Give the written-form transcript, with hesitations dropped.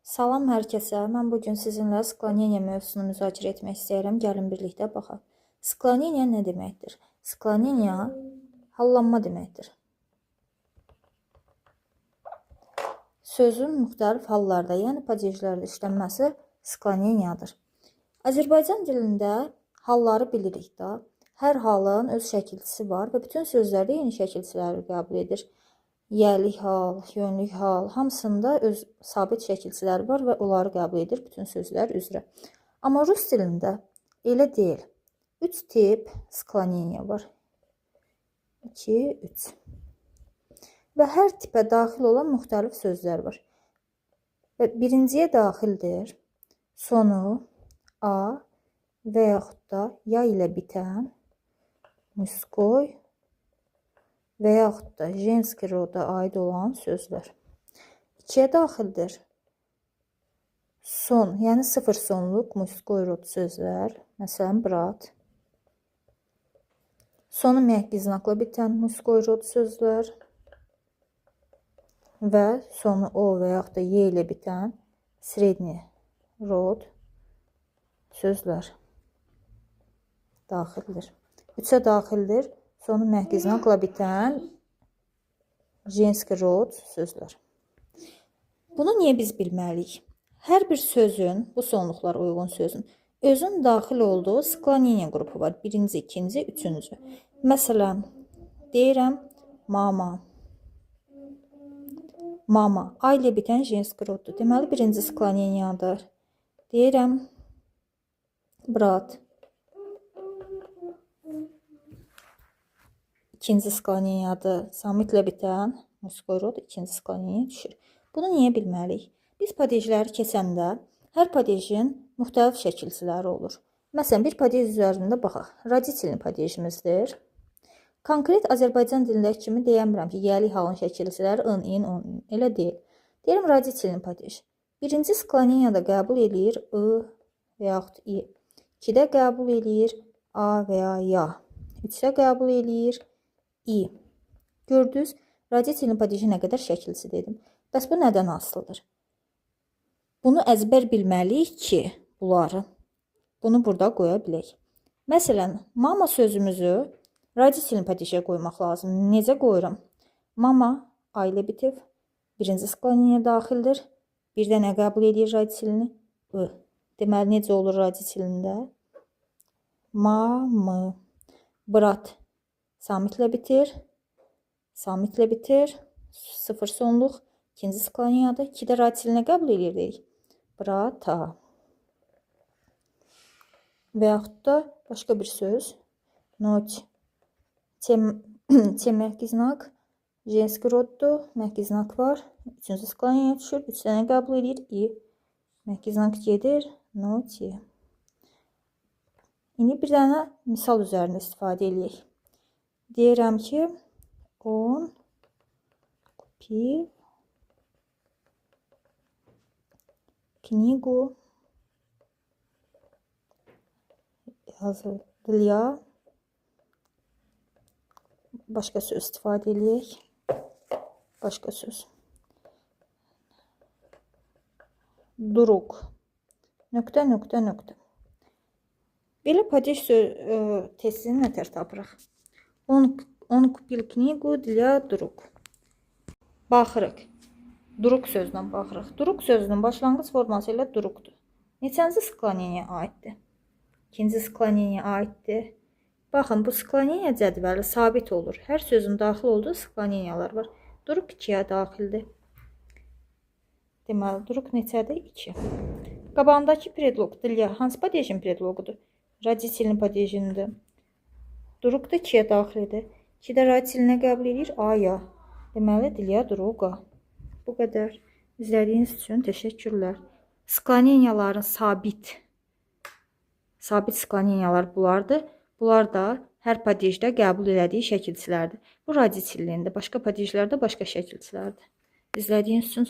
Salam hər kəsə. Mən bugün sizinlə skloneniya mövzusunu müzakirə etmək istəyirəm. Gəlin birlikdə baxaq. Skloneniya nə deməkdir? Skloneniya hallanma deməkdir. Sözün müxtəlif hallarda, yəni padejlərdə işlənməsi skloneniyadır. Azərbaycan dilində halları bilirik də. Hər halın öz şəkilçisi var və bütün sözlərdə yeni şəkilçiləri qəbul edir. Yəlik hal, yönlük hal, hamısında öz sabit şəkilçiləri var və onları qəbul edir bütün sözlər üzrə. Amma rus dilində elə deyil. 3 tip skloneniya var. 2, 3. Və hər tipə daxil olan müxtəlif sözlər var. Və birinciyə daxildir sonu a və yaxud da ya ilə bitən muskoy və yaxud da jenski roda aid olan sözlər. 2-yə daxildir son, yəni sıfır sonluq muskoy rod sözlər, məsələn, brat. Sonu məhqi znakla bitən muskoy rod sözlər və sonu o və yaxud da y ilə bitən sredni rod sözlər daxildir. 3-ə daxildir sonu məhqi znakla bitən jenski rod sözlər. Bunu niyə biz bilməliyik? Hər bir sözün, bu sonluqlar uyğun sözün, özün daxil olduğu skloneniya qrupu var. Birinci, ikinci, üçüncü. Məsələn, deyirəm mama. Mama. A ilə bitən jenski roddur. Deməli, birinci skloneniyadır. Deyirəm brat. İkinci skloneniyadır. Samitlə bitən muskoy rod ikinci skloneniya düşür. Bunu niyə bilməliyik? Biz padejləri keçəndə hər padejin müxtəlif şəkilçiləri olur. Məsələn, bir padej üzərində baxaq. Raditelin padejimizdir. Konkret Azərbaycan dilindəki kimi deyəmirəm ki, yəlik halın şəkilçiləri ın, in, on, in. Elə deyil. Deyirəm raditelin padej. Birinci skloneniyada qəbul eləyir ı və yaxud i. 2-də qəbul eləyir a və ya. 3-də qəbul eləyir i. Gördünüz, raditelin padeji nə qədər şəkilçi dedim. Bəs bu nədən asılıdır? Bunu əzbər bilməliyik ki, bunu burada qoya bilək. Məsələn, mama sözümüzü raditelin padejə qoymaq lazım. Necə qoyuram? Mama a ilə bitib, birinci skloneniya daxildir. Bir də nə qəbul edir raditelini? I. Deməli, necə olur raditelində? Mamı. Brat. Samitlə bitir. Samitlə bitir. Sıfır sonluq. İkinci skloneniyadır. 2-də raditelinə qəbul edirdik. Brata. Və yaxud da başqa bir söz. Not. Məhqi znak. Jenski roddur. Məhqi znak var. 3-cü skloneniya düşür. 3-də nə qəbul edir? I. Məhqi znak gedir. Noti. İndi bir dənə misal üzərində istifadə edək. Deyirəm ki, on kupil knigu для başqa söz istifadə edək. Başqa söz. Druq. Nöqtə, nöqtə, nöqtə. Belə padej testini nətər tapırıq? Он купил книгу для друг. Baxırıq. Druq sözünə baxırıq. Druq sözünün başlanğıc forması ilə druqdur. Neçənci skloneniya aiddir? İkinci skloneniya aiddir. Baxın, bu skloneniya cədvəli sabit olur. Hər sözün daxil olduğu skloneniyalar var. Druq 2-yə daxildir. Deməli, druq neçədir? 2. Qabağındakı predloq dilya hansı padejin predloqudur? Raditelin padejinidir. Druq da 2-yə daxildir. 2-də raditelinə qəbul edir a, ya. Deməli, dilya druqa. Bu qədər. İzlədiyiniz üçün təşəkkürlər. Skloneniyaların sabit skloneniyalar bunlardır. Bunlar da hər padejdə qəbul elədiyi şəkilçilərdir. Bu raditelində, başqa padejlərdə başqa şəkilçilərdir. İzlədiyiniz üçün